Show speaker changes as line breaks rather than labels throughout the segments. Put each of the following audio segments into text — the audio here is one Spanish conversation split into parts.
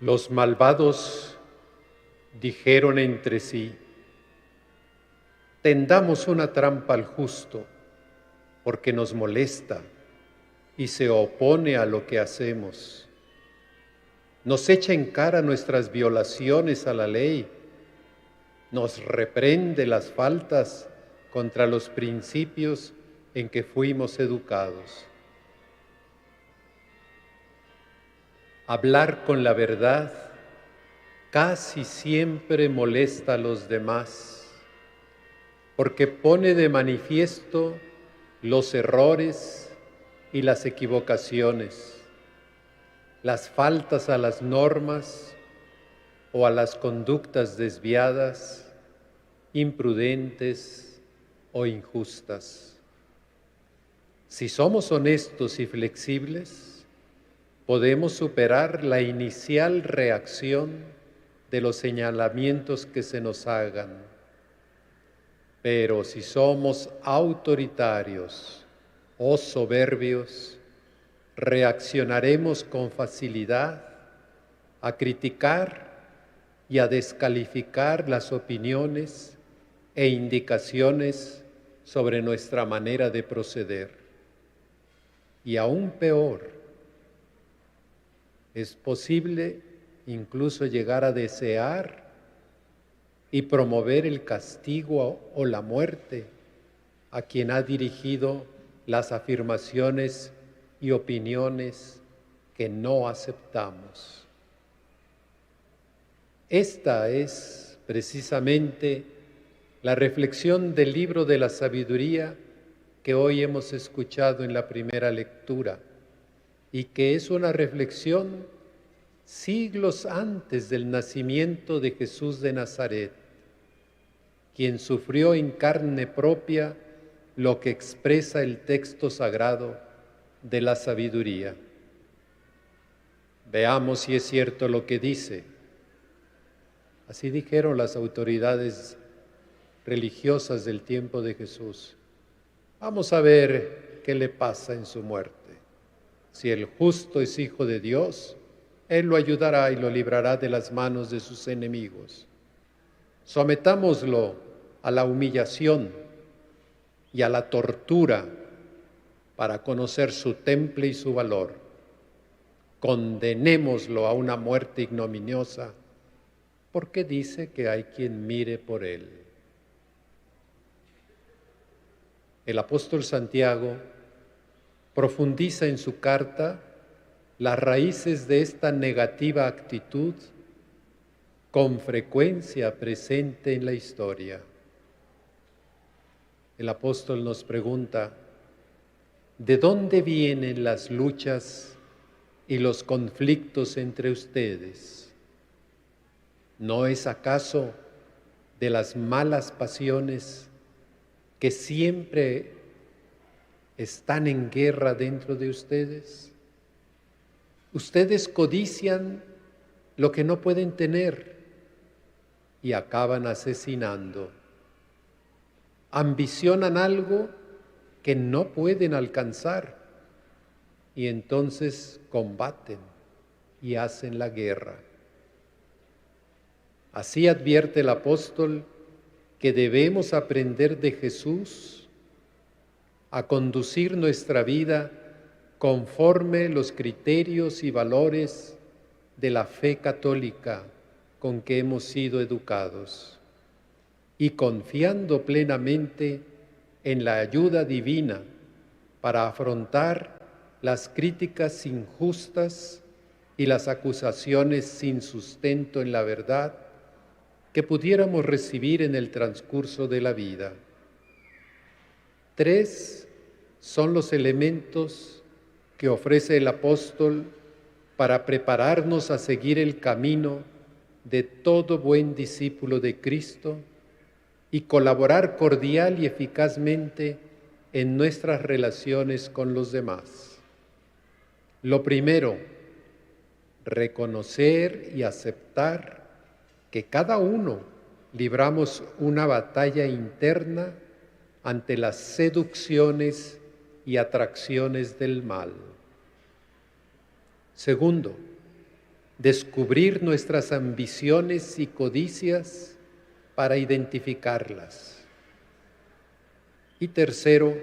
Los malvados dijeron entre sí: tendamos una trampa al justo, porque nos molesta y se opone a lo que hacemos. Nos echa en cara nuestras violaciones a la ley, nos reprende las faltas contra los principios en que fuimos educados. Hablar con la verdad casi siempre molesta a los demás, porque pone de manifiesto los errores y las equivocaciones, las faltas a las normas o a las conductas desviadas, imprudentes o injustas. Si somos honestos y flexibles, podemos superar la inicial reacción de los señalamientos que se nos hagan. Pero si somos autoritarios o soberbios, reaccionaremos con facilidad a criticar y a descalificar las opiniones e indicaciones sobre nuestra manera de proceder. Y aún peor, es posible incluso llegar a desear y promover el castigo o la muerte a quien ha dirigido las afirmaciones y opiniones que no aceptamos. Esta es precisamente la reflexión del libro de la sabiduría que hoy hemos escuchado en la primera lectura y que es una reflexión siglos antes del nacimiento de Jesús de Nazaret, quien sufrió en carne propia lo que expresa el texto sagrado de la sabiduría. Veamos si es cierto lo que dice. Así dijeron las autoridades religiosas del tiempo de Jesús. Vamos a ver qué le pasa en su muerte. Si el justo es hijo de Dios, Él lo ayudará y lo librará de las manos de sus enemigos. Sometámoslo a la humillación y a la tortura para conocer su temple y su valor. Condenémoslo a una muerte ignominiosa, porque dice que hay quien mire por él. El apóstol Santiago profundiza en su carta las raíces de esta negativa actitud con frecuencia presente en la historia. El apóstol nos pregunta: ¿de dónde vienen las luchas y los conflictos entre ustedes? ¿No es acaso de las malas pasiones que siempre están en guerra dentro de ustedes? Ustedes codician lo que no pueden tener y acaban asesinando. Ambicionan algo que no pueden alcanzar y entonces combaten y hacen la guerra. Así advierte el apóstol que debemos aprender de Jesús a conducir nuestra vida conforme los criterios y valores de la fe católica con que hemos sido educados y confiando plenamente en la ayuda divina para afrontar las críticas injustas y las acusaciones sin sustento en la verdad que pudiéramos recibir en el transcurso de la vida. 3 son los elementos que ofrece el apóstol para prepararnos a seguir el camino de todo buen discípulo de Cristo y colaborar cordial y eficazmente en nuestras relaciones con los demás. Lo primero, reconocer y aceptar que cada uno libramos una batalla interna ante las seducciones y atracciones del mal. Segundo, descubrir nuestras ambiciones y codicias para identificarlas. Y tercero,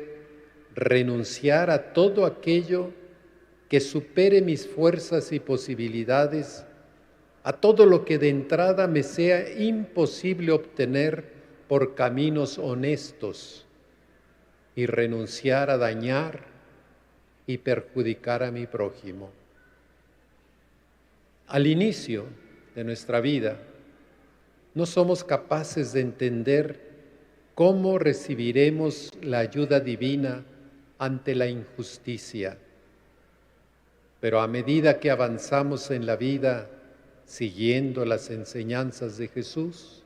renunciar a todo aquello que supere mis fuerzas y posibilidades, a todo lo que de entrada me sea imposible obtener por caminos honestos, y renunciar a dañar y perjudicar a mi prójimo. Al inicio de nuestra vida, no somos capaces de entender cómo recibiremos la ayuda divina ante la injusticia. Pero a medida que avanzamos en la vida, siguiendo las enseñanzas de Jesús,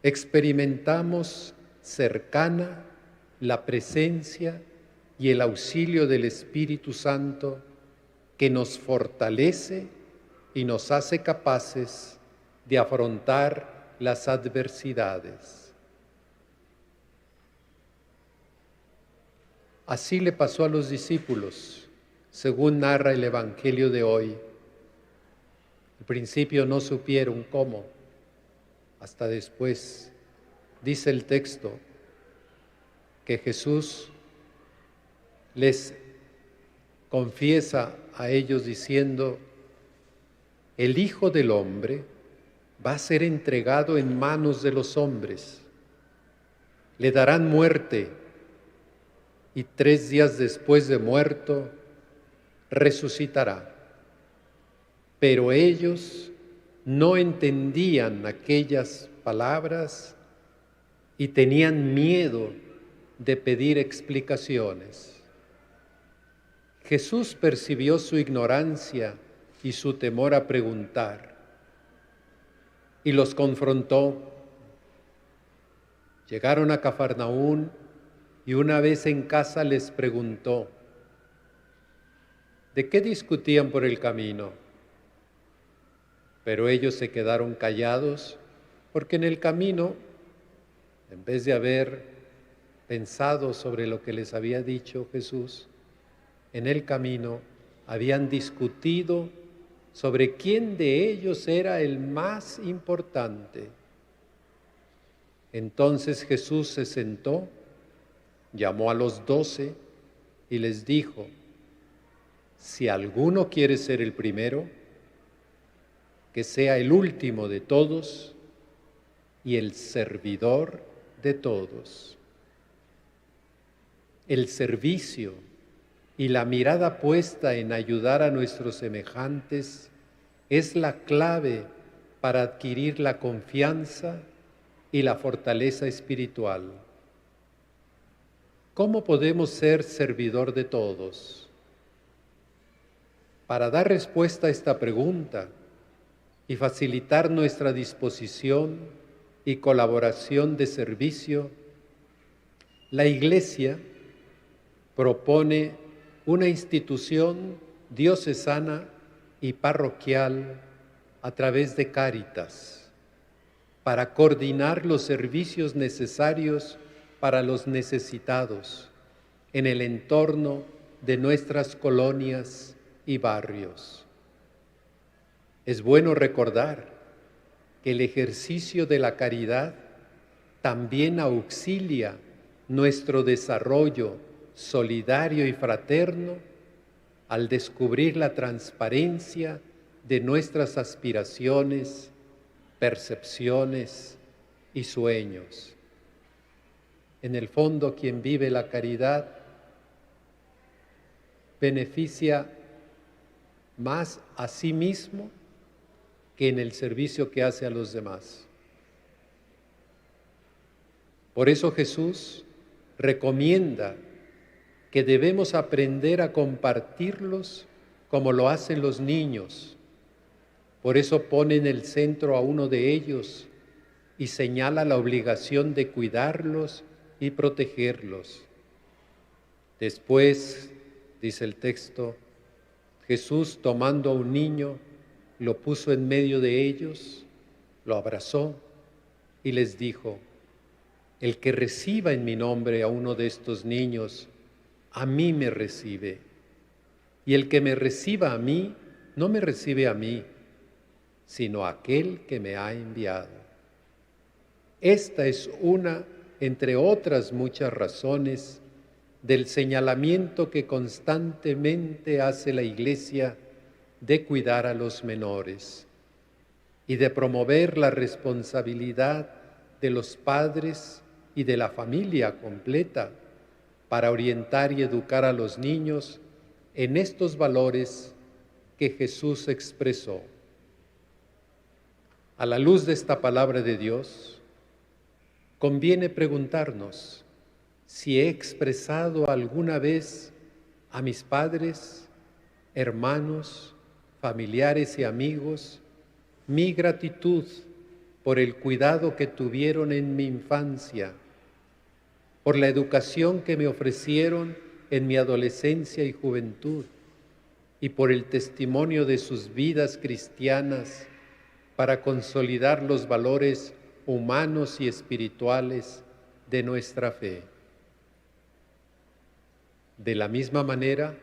experimentamos cercana la presencia y el auxilio del Espíritu Santo, que nos fortalece y nos hace capaces de afrontar las adversidades. Así le pasó a los discípulos, según narra el Evangelio de hoy. Al principio no supieron cómo, hasta después. Dice el texto que Jesús les confiesa a ellos diciendo: el Hijo del Hombre va a ser entregado en manos de los hombres, le darán muerte y 3 días después de muerto resucitará. Pero ellos no entendían aquellas palabras y tenían miedo de pedir explicaciones. Jesús percibió su ignorancia y su temor a preguntar, y los confrontó. Llegaron a Cafarnaún y una vez en casa les preguntó: ¿de qué discutían por el camino? Pero ellos se quedaron callados, porque en el camino, en vez de haber pensado sobre lo que les había dicho Jesús, en el camino habían discutido sobre quién de ellos era el más importante. Entonces Jesús se sentó, llamó a los 12 y les dijo: si alguno quiere ser el primero, que sea el último de todos y el servidor de todos. El servicio y la mirada puesta en ayudar a nuestros semejantes es la clave para adquirir la confianza y la fortaleza espiritual. ¿Cómo podemos ser servidor de todos? Para dar respuesta a esta pregunta y facilitar nuestra disposición y colaboración de servicio, la Iglesia propone una institución diocesana y parroquial a través de Cáritas para coordinar los servicios necesarios para los necesitados en el entorno de nuestras colonias y barrios. Es bueno recordar que el ejercicio de la caridad también auxilia nuestro desarrollo solidario y fraterno al descubrir la transparencia de nuestras aspiraciones, percepciones y sueños. En el fondo, quien vive la caridad beneficia más a sí mismo que en el servicio que hace a los demás. Por eso Jesús recomienda que debemos aprender a compartirlos como lo hacen los niños. Por eso pone en el centro a uno de ellos y señala la obligación de cuidarlos y protegerlos. Después, dice el texto, Jesús, tomando a un niño, lo puso en medio de ellos, lo abrazó y les dijo: el que reciba en mi nombre a uno de estos niños, a mí me recibe. Y el que me reciba a mí, no me recibe a mí, sino a aquel que me ha enviado. Esta es una, entre otras muchas razones, del señalamiento que constantemente hace la Iglesia de cuidar a los menores y de promover la responsabilidad de los padres y de la familia completa para orientar y educar a los niños en estos valores que Jesús expresó. A la luz de esta palabra de Dios, conviene preguntarnos si he expresado alguna vez a mis padres, hermanos, familiares y amigos mi gratitud por el cuidado que tuvieron en mi infancia, por la educación que me ofrecieron en mi adolescencia y juventud, y por el testimonio de sus vidas cristianas para consolidar los valores humanos y espirituales de nuestra fe. De la misma manera,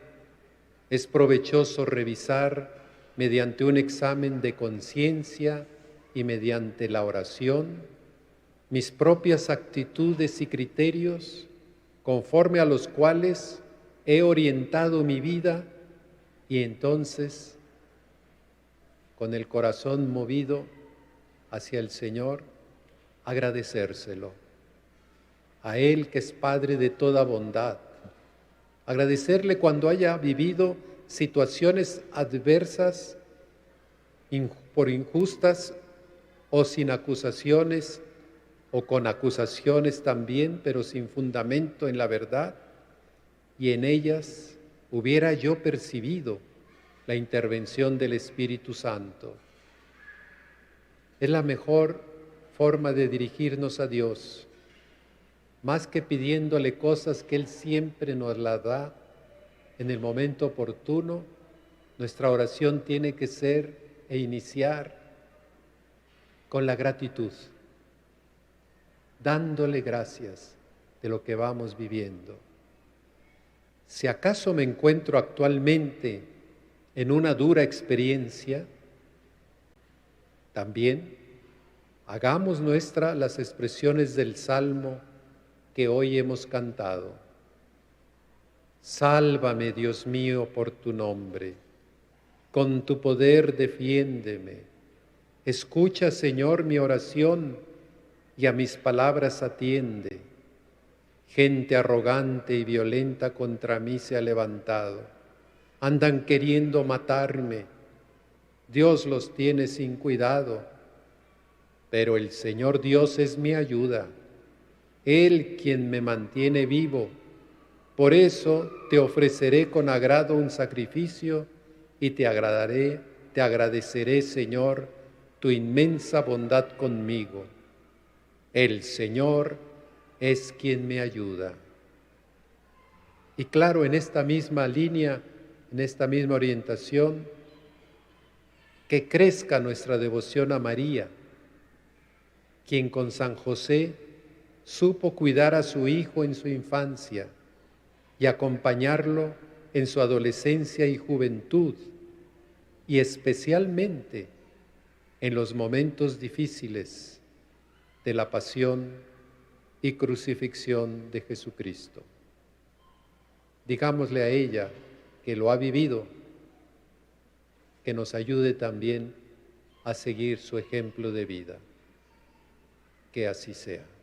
es provechoso revisar mediante un examen de conciencia y mediante la oración mis propias actitudes y criterios conforme a los cuales he orientado mi vida y entonces, con el corazón movido hacia el Señor, agradecérselo. A Él que es Padre de toda bondad, agradecerle cuando haya vivido situaciones adversas, por injustas o sin acusaciones, o con acusaciones también, pero sin fundamento en la verdad, y en ellas hubiera yo percibido la intervención del Espíritu Santo. Es la mejor forma de dirigirnos a Dios, más que pidiéndole cosas que Él siempre nos las da en el momento oportuno. Nuestra oración tiene que ser e iniciar con la gratitud, dándole gracias de lo que vamos viviendo. Si acaso me encuentro actualmente en una dura experiencia, también hagamos nuestra las expresiones del Salmo que hoy hemos cantado. Sálvame, Dios mío, por tu nombre, con tu poder defiéndeme. Escucha, Señor, mi oración y a mis palabras atiende. Gente arrogante y violenta contra mí se ha levantado. Andan queriendo matarme. Dios los tiene sin cuidado. Pero el Señor Dios es mi ayuda. Él quien me mantiene vivo. Por eso te ofreceré con agrado un sacrificio y te agradeceré, Señor, tu inmensa bondad conmigo. El Señor es quien me ayuda. Y claro, en esta misma línea, en esta misma orientación, que crezca nuestra devoción a María, quien con San José supo cuidar a su hijo en su infancia y acompañarlo en su adolescencia y juventud, y especialmente en los momentos difíciles de la pasión y crucifixión de Jesucristo. Digámosle a ella que lo ha vivido, que nos ayude también a seguir su ejemplo de vida. Que así sea.